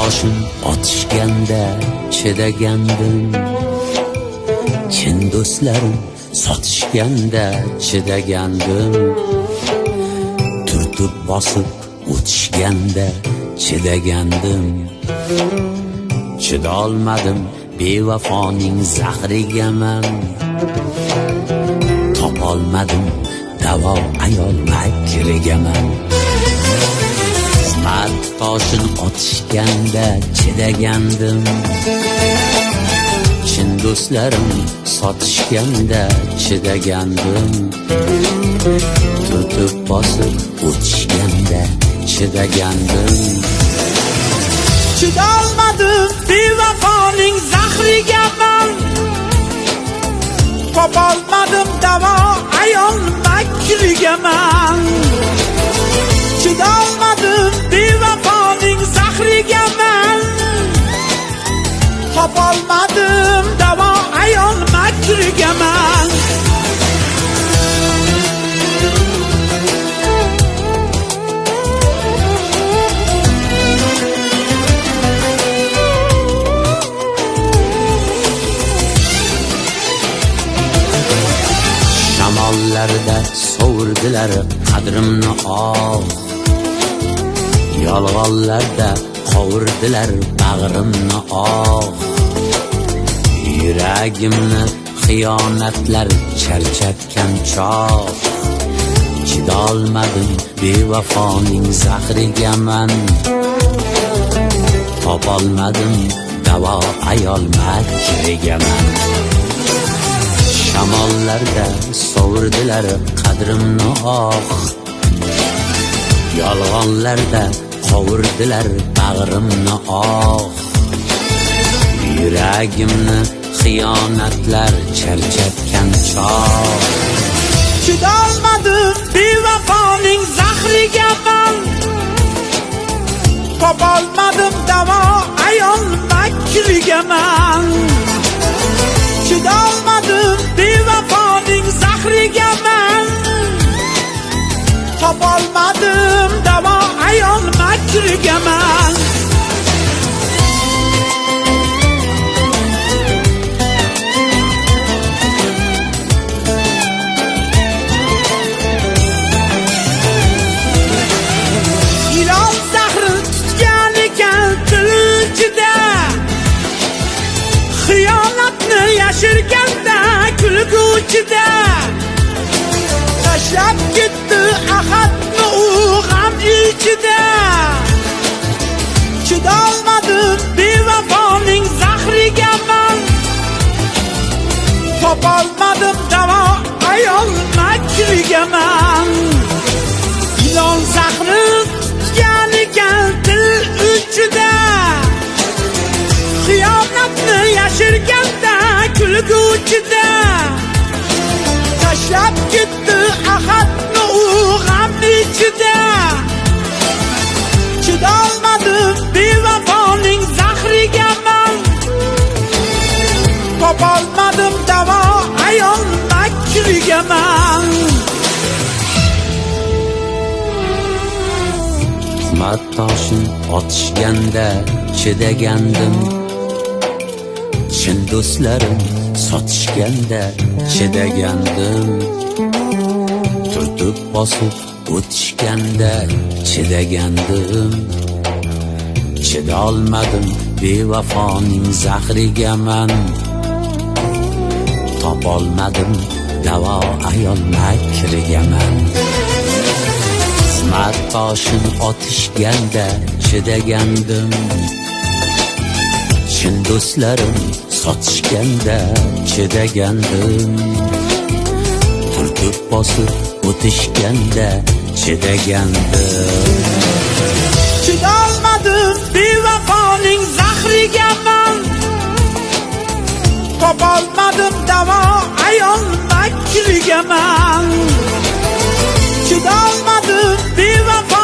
boshim otishganda chidagandim, chin do'stlarim sotishganda chidagandim, turtib bosib o'tishganda chidagandim. Chidolmadim bevafoning zahriga man, topolmadim davo ayol makriga man. Xizmat toshini otishganda chidagandim, chin do'stlarim sotishganda chidagandim, turtib bosib o'tishganda chidagandim. Chidolmadim bevafoning zahriga man, topolmadim davo ayol makriga man. Chidolmadim bevafoning zahriga man, topolmadim davo ayol makriga man. Shamollarda sovurdilar qadrimni oh, yolg'onlarda qovurdilar bag'rimni oh. Yuragimni xiyonatlar charchatgan choq, chidolmadim bevafoning zahriga man, topolmadim davo ayol makriga man. Shamollarda sovurdilar qadrimni oh, yolg'onlarda qovurdilar bag'rimni oh. Yuragimni xiyonatlar charchatgan choq, Chidolmadim bevafoning zahriga man, topolmadim davo ayol makriga man. Chidolmadim bevafoning zahriga man, topolmadim davo ayol makriga man. Ilon zahri tutgan ekan til ichida, xiyonatni yashirganda kulguvchida. Tashlab ketdi ahadni u g'am ichida. Chidolmadim bevafoning zahriga man, topolmadim davo ayol makriga man. Ilon zahri tutgan ekan til ichida, xiyonatni yashirganda kulguvchida. Tashlab ketdi ahadni u g'am ichida. Chidolmadim bevafoning zahriga man, topolmadim davo ayol makriga man. Tuhmat toshini otishganda chidagandim, chin do'stlarim sotishganda chidagandim, turtib bosib o'tishganda chidagandim. Chidolmadim bevafoning zahriga man, topolmadim davo ayol makriga man. Xizmat toshini otishganda chidagandim, chin do'stlarim sotishganda chidagandim, turtib bosib o'tishganda chidagandim. Chidolmadim bevafoning zahriga man, topolmadim davo ayol makriga man. Chidolmadim bevafo